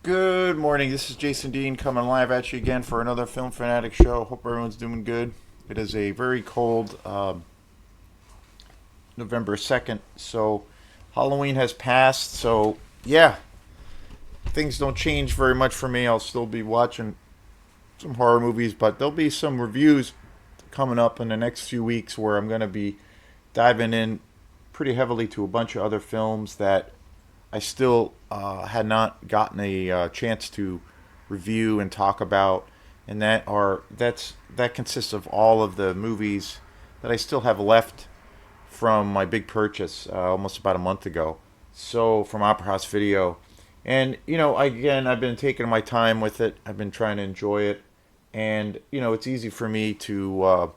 Good morning. This is Jason Dean coming live at you again for another Film Fanatic show. Hope everyone's doing good. It is a very cold November 2nd, so Halloween has passed. So, yeah, things don't change very much for me. I'll still be watching some horror movies, but there'll be some reviews coming up in the next few weeks where I'm going to be diving in pretty heavily to a bunch of other films that I still had not gotten a chance to review and talk about, and that consists of all of the movies that I still have left from my big purchase almost about a month ago. So from Opera House Video, and I've been taking my time with it. I've been trying to enjoy it, and it's easy for me to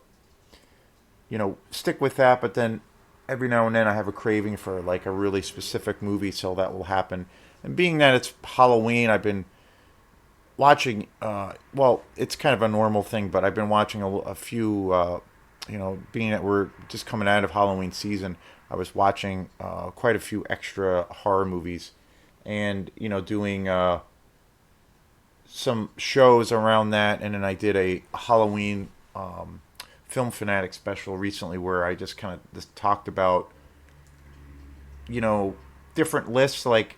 stick with that, but then every now and then I have a craving for like a really specific movie, so that will happen. And being that it's Halloween, I've been watching. Well, it's kind of a normal thing, but I've been watching a few. Being that we're just coming out of Halloween season, I was watching quite a few extra horror movies, and doing some shows around that, and then I did a Halloween Film Fanatic special recently where I just kind of just talked about you know different lists, like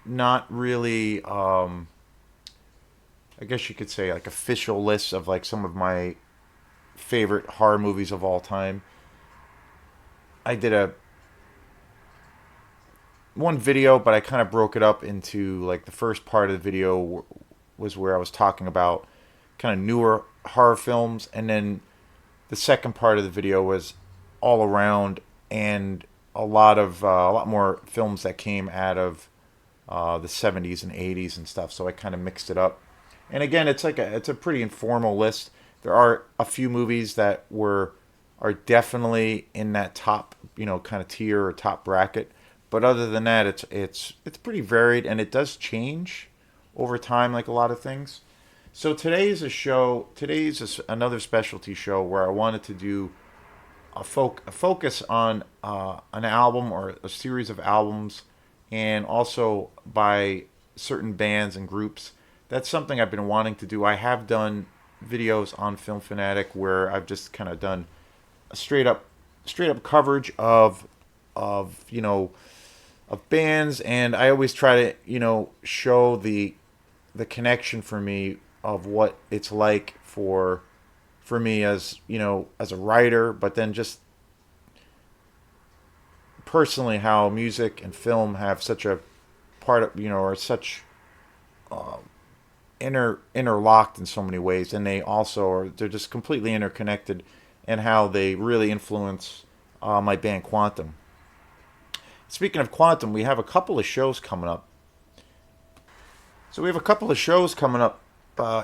not really I guess you could say like official lists of like some of my favorite horror movies of all time. I did a one video, but I kind of broke it up into like the first part of the video was where I was talking about kind of newer horror films, and then the second part of the video was all around and a lot more films that came out of the 70s and 80s and stuff. So I kind of mixed it up. And again, it's a pretty informal list. There are a few movies that were are definitely in that top, kind of tier or top bracket. But other than that, it's pretty varied, and it does change over time, like a lot of things. So today's a show. Another specialty show where I wanted to do a focus on an album or a series of albums, and also by certain bands and groups. That's something I've been wanting to do. I have done videos on Film Fanatic where I've just kind of done a straight up coverage of of bands, and I always try to show the connection for me of what it's like for me as as a writer, but then just personally how music and film have such a part of are such interlocked in so many ways, and they're just completely interconnected, and how they really influence my band Quantum. Speaking of Quantum, we have a couple of shows coming up. So we have a couple of shows coming up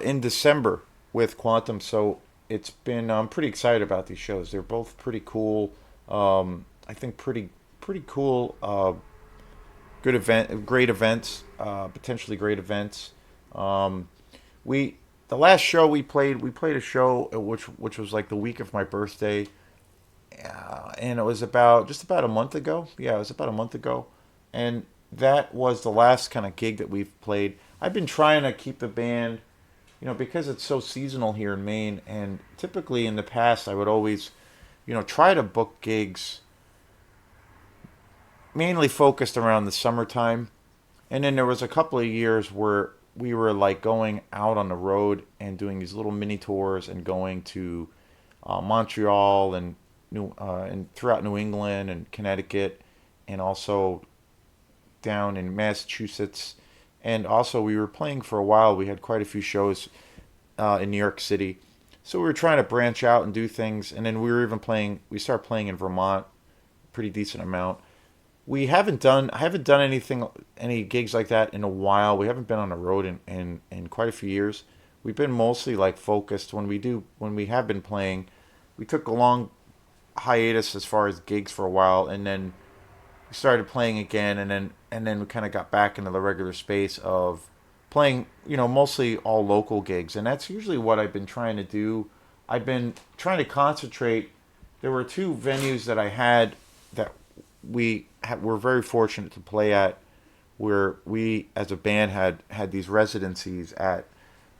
in December with Quantum. So it's been I'm pretty excited about these shows. They're both pretty cool. I think pretty cool. Great events. Potentially great events. Um, we the last show we played a show which was like the week of my birthday, and it was about just about a month ago. Yeah, it was about a month ago, and that was the last kind of gig that we've played. I've been trying to keep the band, because it's so seasonal here in Maine, and typically in the past I would always, try to book gigs mainly focused around the summertime. And then there was a couple of years where we were like going out on the road and doing these little mini tours and going to Montreal and and throughout New England and Connecticut, and also down in Massachusetts. And also we were playing for a while. We had quite a few shows in New York City. So we were trying to branch out and do things. And then we were even playing. We started playing in Vermont, pretty decent amount. I haven't done any gigs like that in a while. We haven't been on the road in quite a few years. We've been mostly like focused when we have been playing. We took a long hiatus as far as gigs for a while, and then we started playing again, and then we kind of got back into the regular space of playing, mostly all local gigs, and that's usually what I've been trying to do. I've been trying to concentrate. There were two venues that I had that were very fortunate to play at where we as a band had these residencies at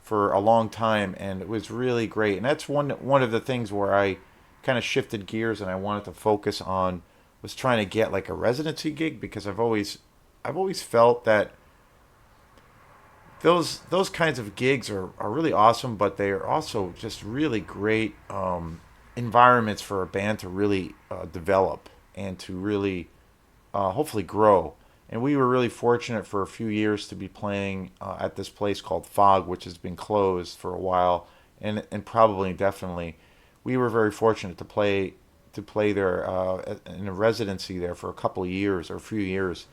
for a long time, and it was really great. And that's one of the things where I kind of shifted gears and I wanted to focus on was trying to get like a residency gig because I've always felt that those kinds of gigs are really awesome, but they are also just really great environments for a band to really develop and to really hopefully grow. And we were really fortunate for a few years to be playing at this place called Fog, which has been closed for a while, and probably definitely. We were very fortunate to play there in a residency there for a couple of years or a few years,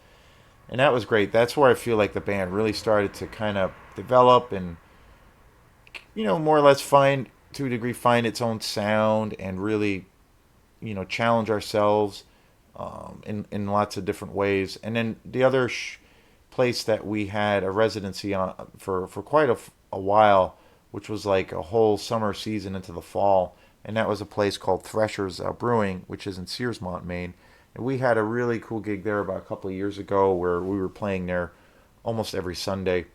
and that was great. That's where I feel like the band really started to kind of develop and more or less find to a degree find its own sound and really challenge ourselves in lots of different ways. And then the other place that we had a residency on for quite a while, which was like a whole summer season into the fall, and that was a place called Thresher's Brewing, which is in Searsmont, Maine. And we had a really cool gig there about a couple of years ago where we were playing there almost every Sunday.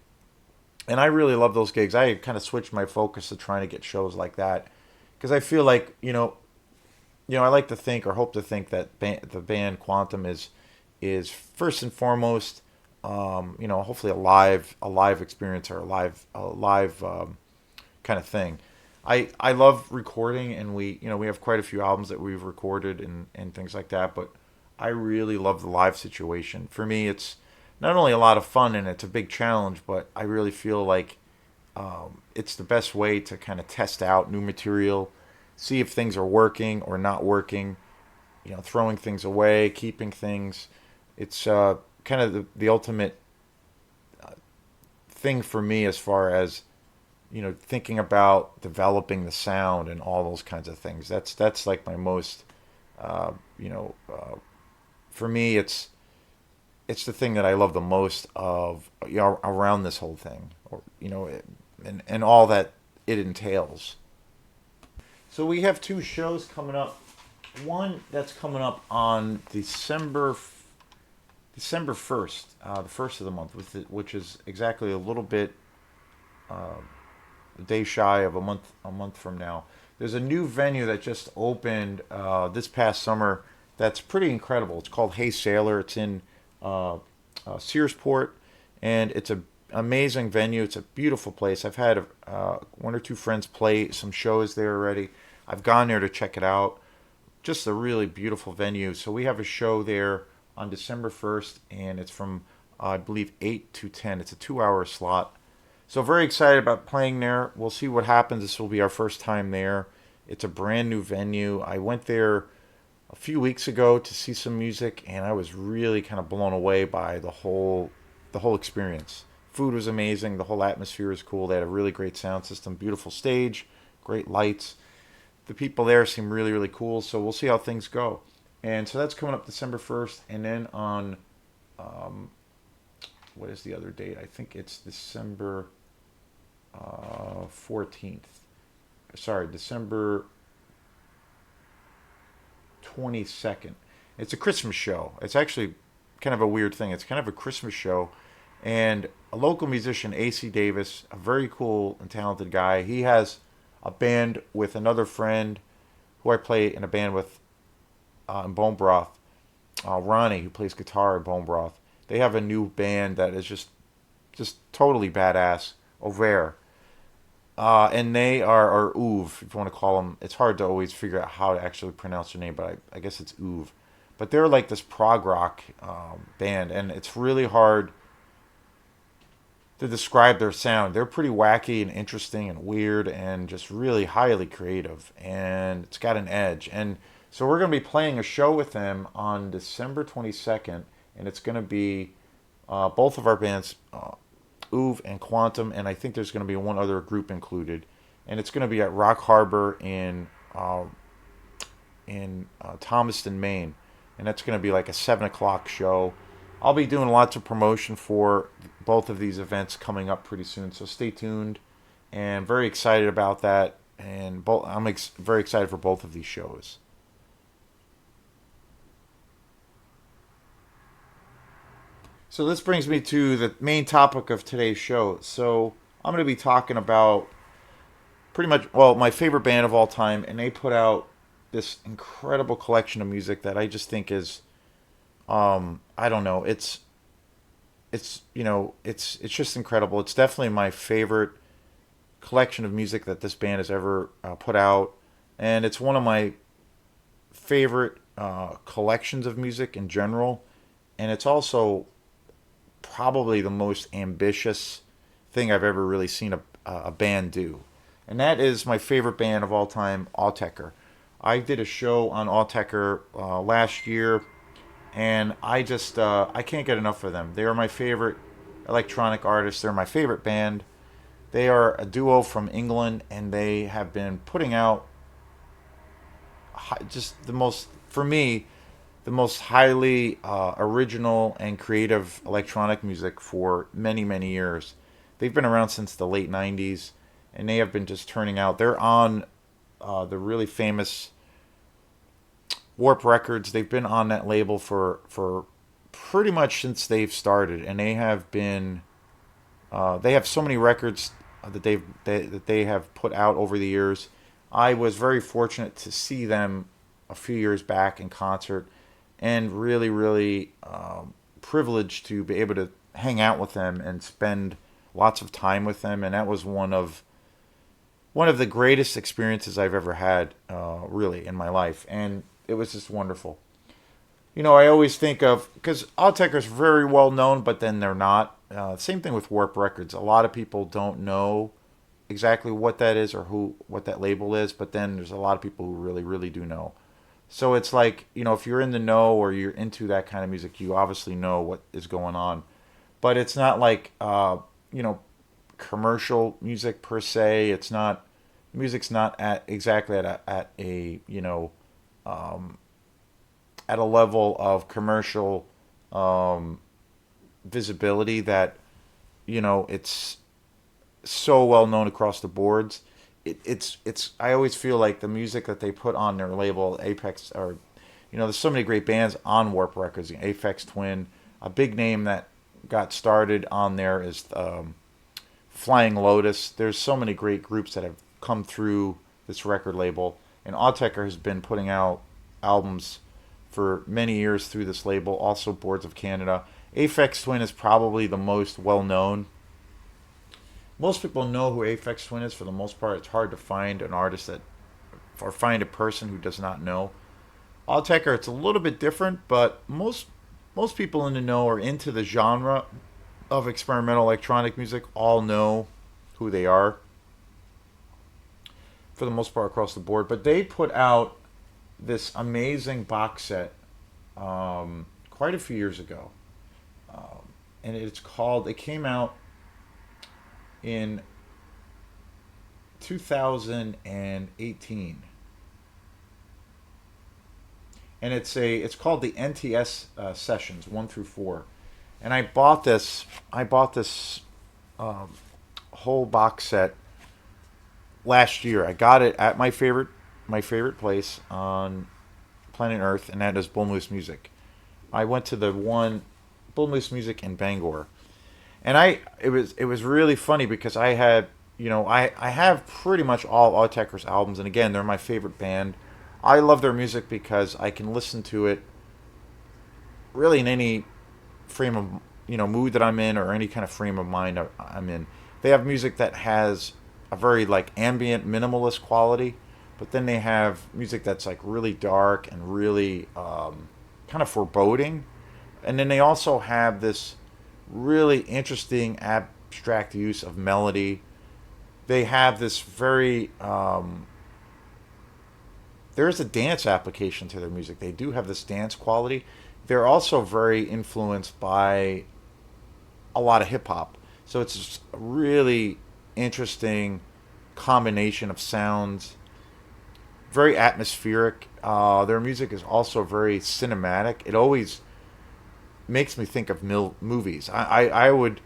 And I really love those gigs. I kind of switched my focus to trying to get shows like that because I feel like I like to think or hope to think that the band Quantum is first and foremost, hopefully a live experience or a live kind of thing. I love recording, and we have quite a few albums that we've recorded and things like that. But I really love the live situation. For me, it's not only a lot of fun and it's a big challenge, but I really feel like it's the best way to kind of test out new material, see if things are working or not working, throwing things away, keeping things. It's kind of the ultimate thing for me as far as thinking about developing the sound and all those kinds of things. That's like my most, uh, you know, for me, it's the thing that I love the most of around this whole thing, or and all that it entails. So we have two shows coming up. One that's coming up on December 1st, the first of the month, which is exactly a little bit a day shy of a month from now. There's a new venue that just opened this past summer that's pretty incredible. It's called Hey Sailor. It's in Searsport, and it's a amazing venue. It's a beautiful place. I've had one or two friends play some shows there already. I've gone there to check it out. Just a really beautiful venue. So we have a show there on December 1st, and it's from I believe 8 to 10. It's a 2-hour slot. So very excited about playing there. We'll see what happens. This will be our first time there. It's a brand new venue. I went there a few weeks ago to see some music, and I was really kind of blown away by the whole experience. Food was amazing. The whole atmosphere was cool. They had a really great sound system, beautiful stage, great lights. The people there seem really, really cool. So we'll see how things go. And so that's coming up December 1st. And then on, what is the other date? I think it's December 14th. Sorry, December 22nd. It's a Christmas show. It's actually kind of a weird thing. It's kind of a Christmas show. And a local musician, AC Davis, a very cool and talented guy, he has a band with another friend who I play in a band with in Bone Broth, Ronnie, who plays guitar in Bone Broth. They have a new band that is just totally badass, Autechre. And they are, or Uv, if you want to call them. It's hard to always figure out how to actually pronounce their name, but I guess it's Uv. But they're like this prog rock band, and it's really hard to describe their sound. They're pretty wacky and interesting and weird and just really highly creative, and it's got an edge. And so we're going to be playing a show with them on December 22nd, and it's going to be both of our bands, Uv and Quantum, and I think there's going to be one other group included, and it's going to be at Rock Harbor in Thomaston, Maine, and that's going to be like a 7 o'clock show. I'll be doing lots of promotion for both of these events coming up pretty soon, so stay tuned. And very excited about that, and I'm very excited for both of these shows. So this brings me to the main topic of today's show. So I'm going to be talking about pretty much, well, my favorite band of all time, and they put out this incredible collection of music that I just think is, I don't know, it's just incredible. It's definitely my favorite collection of music that this band has ever put out, and it's one of my favorite collections of music in general, and it's also probably the most ambitious thing I've ever really seen a band do. And that is my favorite band of all time, Autechre. I did a show on Autechre last year, and I can't get enough of them. They are my favorite electronic artists. They're my favorite band. They are a duo from England, and they have been putting out just the most, for me, the most highly original and creative electronic music for many, many years. They've been around since the late 90s, and they have been just turning out. They're on the really famous Warp Records. They've been on that label for pretty much since they've started, and they have so many records that they have put out over the years. I was very fortunate to see them a few years back in concert, and really, really privileged to be able to hang out with them and spend lots of time with them. And that was one of the greatest experiences I've ever had, really, in my life. And it was just wonderful. I always think of, because Autechre is very well known, but then they're not. Same thing with Warp Records. A lot of people don't know exactly what that is or what that label is, but then there's a lot of people who really, really do know. So it's like, if you're in the know or you're into that kind of music, you obviously know what is going on. But it's not like, commercial music per se. It's not, music's not at exactly at a level of commercial visibility that, it's so well known across the boards. It's I always feel like the music that they put on their label Apex, or there's so many great bands on Warp Records. Aphex Twin, a big name that got started on there is Flying Lotus. There's so many great groups that have come through this record label, and Autechre has been putting out albums for many years through this label. Also, Boards of Canada. Aphex Twin is probably the most well known. Most people know who Aphex Twin is for the most part. It's hard to find an artist that, or find a person who does not know. Autechre, it's a little bit different, but most people in the know or into the genre of experimental electronic music all know who they are for the most part across the board. But they put out this amazing box set quite a few years ago, and it came out in 2018, and it's called the NTS sessions 1 through 4. And I bought this whole box set last year. I got it at my favorite place on planet Earth, and that is Bull Moose Music. I went to the one Bull Moose Music in Bangor, and it was really funny because I have pretty much all Autechre's albums, and again, they're my favorite band. I love their music because I can listen to it really in any frame of mood that I'm in, or any kind of frame of mind I'm in. They have music that has a very like ambient minimalist quality, but then they have music that's like really dark and really kind of foreboding, and then they also have this really interesting abstract use of melody. They have this very there's a dance application to their music. They do have this dance quality. They're also very influenced by a lot of hip hop. So it's just a really interesting combination of sounds, very atmospheric. Their music is also very cinematic. It always makes me think of movies. I'm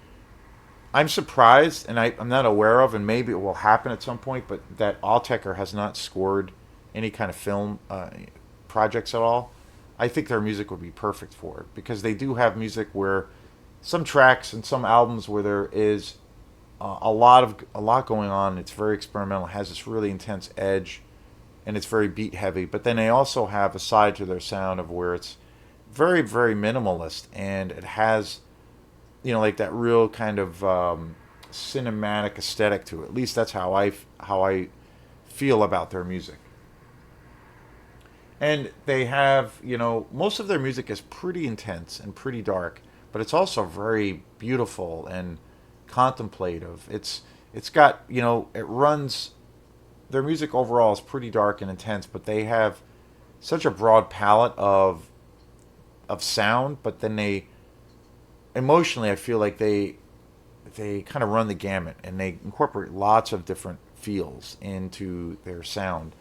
surprised, and I'm not aware of, and maybe it will happen at some point, but that Autechre has not scored any kind of film projects at all. I think their music would be perfect for it because they do have music where some tracks and some albums where there is a lot going on. It's very experimental. It has this really intense edge, and it's very beat heavy. But then they also have a side to their sound of where it's very minimalist, and it has like that real kind of cinematic aesthetic to it. At least that's how I feel about their music. And they have, most of their music is pretty intense and pretty dark, but it's also very beautiful and contemplative. It's got, it runs their music overall is pretty dark and intense, but they have such a broad palette of sound, but then they emotionally I feel like they kind of run the gamut and they incorporate lots of different feels into their sound.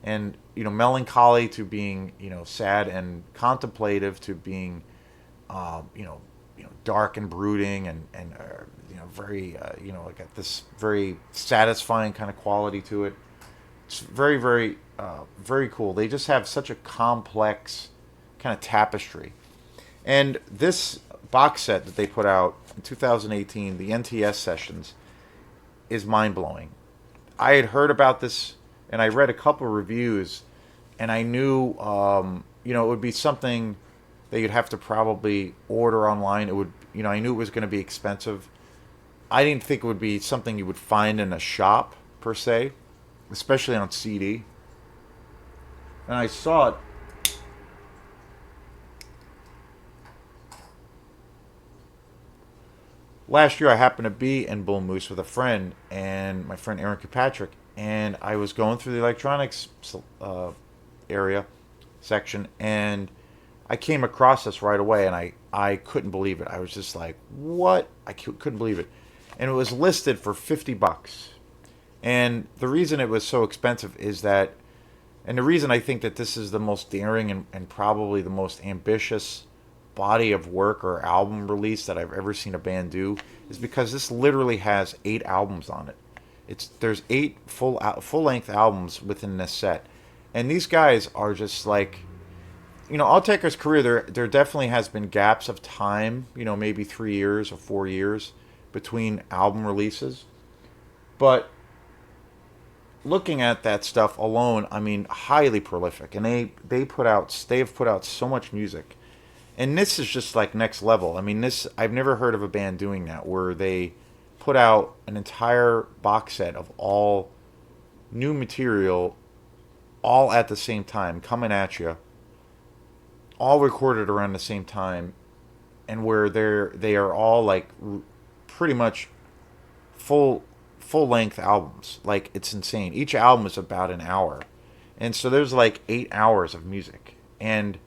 And melancholy to being sad and contemplative to being dark and brooding and very got this very satisfying kind of quality to it. It's very cool. They just have such a complex kind of tapestry. And this box set that they put out in 2018, the NTS sessions, is mind blowing. I had heard about this and I read a couple of reviews, and I knew it would be something that you'd have to probably order online. It would I knew it was going to be expensive. I didn't think it would be something you would find in a shop per se, especially on CD. And I saw it. Last year, I happened to be in Bull Moose with a friend and my friend Aaron Kirkpatrick, and I was going through the electronics area section, and I came across this right away, and I couldn't believe it. I was just like, "What?" Couldn't believe it, and it was listed for $50. And the reason it was so expensive is that, and the reason I think that this is the most daring and probably the most ambitious body of work or album release that I've ever seen a band do is because this literally has 8 albums on it. There's 8 full length albums within this set, and these guys are just like, Autechre's career. There definitely has been gaps of time, maybe 3 years or 4 years between album releases, but looking at that stuff alone, I mean, highly prolific, and they've put out so much music. And this is just like next level. I mean, I've never heard of a band doing that where they put out an entire box set of all new material all at the same time coming at you, all recorded around the same time, and where they are all like pretty much full length albums. Like, it's insane. Each album is about an hour. And so there's like 8 hours of music. And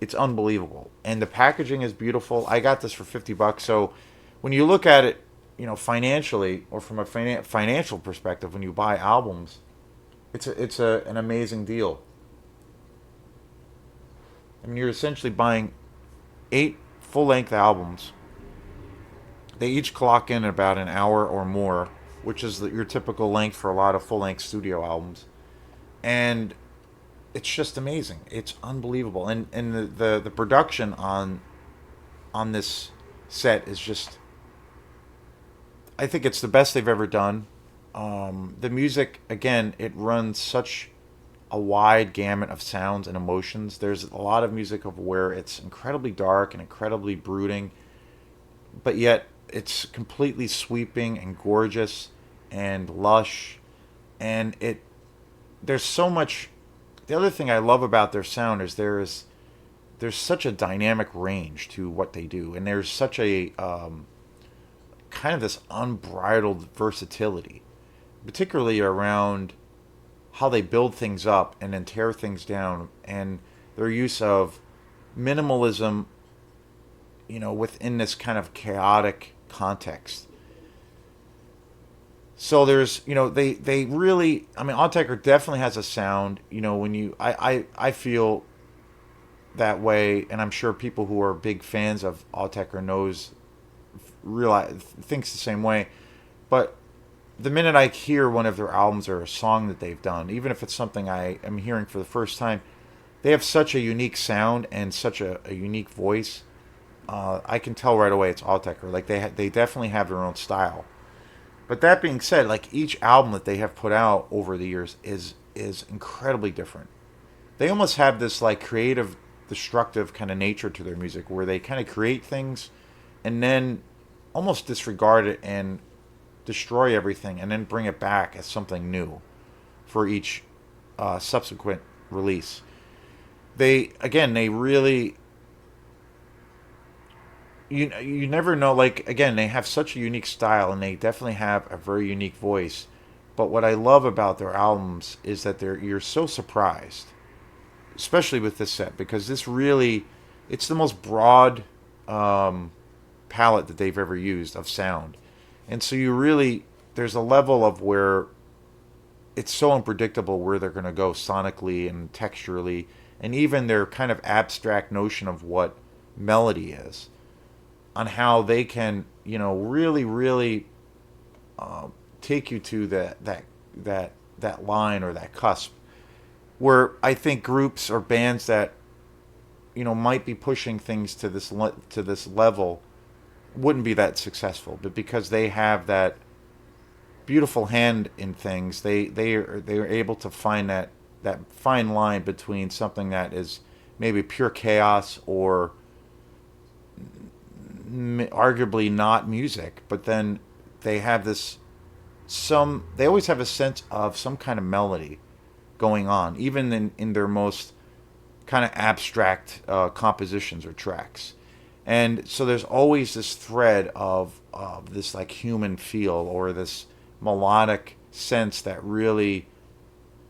it's unbelievable. And the packaging is beautiful. I got this for $50. So when you look at it, financially, or from a financial perspective, when you buy albums, it's an amazing deal. I mean, you're essentially buying 8 full-length albums. They each clock in about an hour or more, which is your typical length for a lot of full-length studio albums. And it's just amazing. It's unbelievable. And the production on this set is just, I think it's the best they've ever done. The music, again, it runs such a wide gamut of sounds and emotions. There's a lot of music of where it's incredibly dark and incredibly brooding, but yet it's completely sweeping and gorgeous and lush. And there's so much. The other thing I love about their sound is there's such a dynamic range to what they do, and there's such a kind of this unbridled versatility, particularly around how they build things up and then tear things down, and their use of minimalism, within this kind of chaotic context. So there's, they really, I mean, Autechre definitely has a sound, I feel that way, and I'm sure people who are big fans of Autechre thinks the same way. But the minute I hear one of their albums or a song that they've done, even if it's something I am hearing for the first time, they have such a unique sound and such a unique voice. I can tell right away it's Autechre. Like they definitely have their own style. But that being said, like each album that they have put out over the years is incredibly different. They almost have this like creative, destructive kind of nature to their music, where they kind of create things and then almost disregard it and destroy everything, and then bring it back as something new for each subsequent release. They really, you never know. Like again, they have such a unique style, and they definitely have a very unique voice. But what I love about their albums is that you're so surprised, especially with this set, because this really, it's the most broad palette that they've ever used of sound, and so you really, there's a level of where it's so unpredictable where they're going to go sonically and texturally, and even their kind of abstract notion of what melody is, on how they can, really take you to that line or that cusp, where I think groups or bands that might be pushing things to this level wouldn't be that successful, but because they have that beautiful hand in things, they are able to find that fine line between something that is maybe pure chaos or arguably not music, but then they have this, they always have a sense of some kind of melody going on, even in their most kind of abstract compositions or tracks. And so there's always this thread of this like human feel, or this melodic sense that really,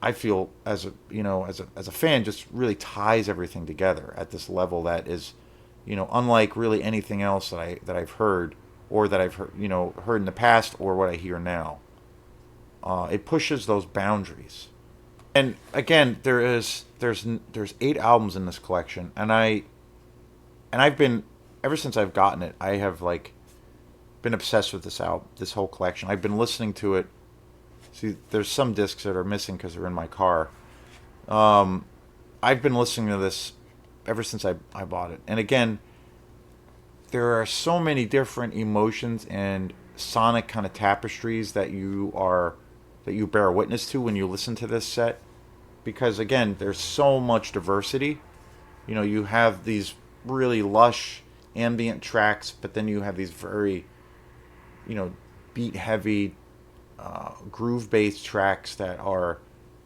I feel as a fan, just really ties everything together at this level that is, unlike really anything else that I've heard, or that I've heard in the past, or what I hear now. It pushes those boundaries. And again, there's 8 albums in this collection, and I've been, ever since I've gotten it, I have like been obsessed with this whole collection. I've been listening to it. See, there's some discs that are missing because they're in my car. Um, I've been listening to this ever since I bought it. And again, there are so many different emotions and sonic kind of tapestries that you bear witness to when you listen to this set, because again, there's so much diversity. You have these really lush ambient tracks, but then you have these very, you know, beat heavy, groove based tracks that are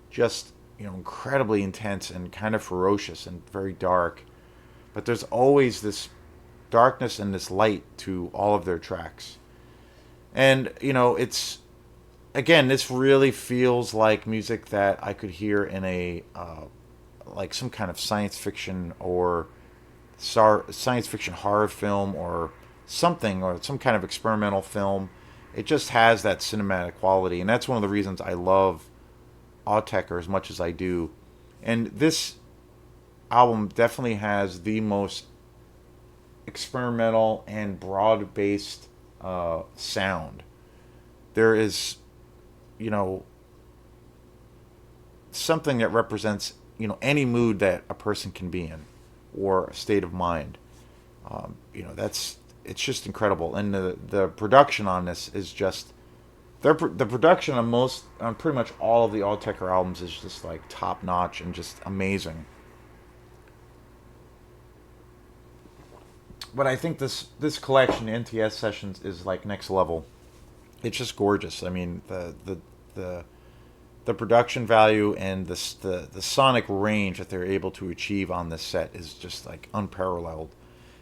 just, incredibly intense and kind of ferocious and very dark. But there's always this darkness and this light to all of their tracks. And, it's, again, this really feels like music that I could hear in like some kind of science fiction, or science fiction horror film, or something, or some kind of experimental film. It just has that cinematic quality, and that's one of the reasons I love Autechre as much as I do. And this album definitely has the most experimental and broad based sound. There is, you know, something that represents, any mood that a person can be in, or a state of mind. That's, it's just incredible, and the production on this is just, the production on pretty much all of the Autechre albums is just like top notch and just amazing. But I think this collection, NTS Sessions, is like next level. It's just gorgeous. I mean, the production value and the sonic range that they're able to achieve on this set is just like unparalleled.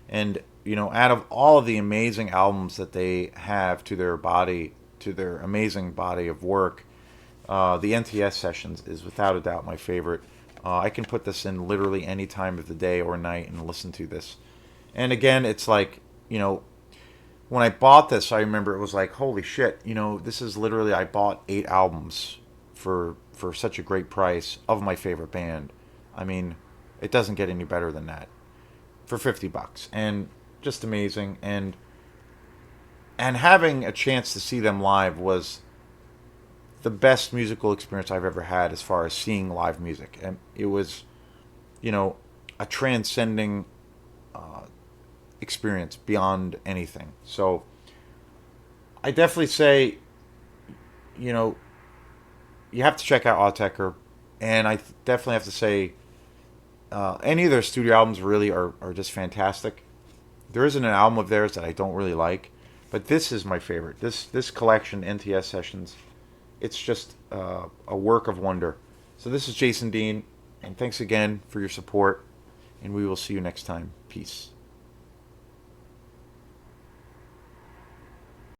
And out of all of the amazing albums that they have to their amazing body of work, the NTS Sessions is without a doubt my favorite. I can put this in literally any time of the day or night and listen to this. And again, it's like, when I bought this, I remember it was like, holy shit, this is literally, I bought 8 albums for such a great price of my favorite band. I mean, it doesn't get any better than that for $50, and just amazing. And having a chance to see them live was the best musical experience I've ever had as far as seeing live music. And it was, a transcending experience beyond anything. So I definitely say, you know, you have to check out Autechre, and I definitely have to say, any of their studio albums really are just fantastic. There isn't an album of theirs that I don't really like, but this is my favorite. This collection, NTS Sessions, it's just a work of wonder. So this is Jason Dean, and thanks again for your support, and we will see you next time. Peace.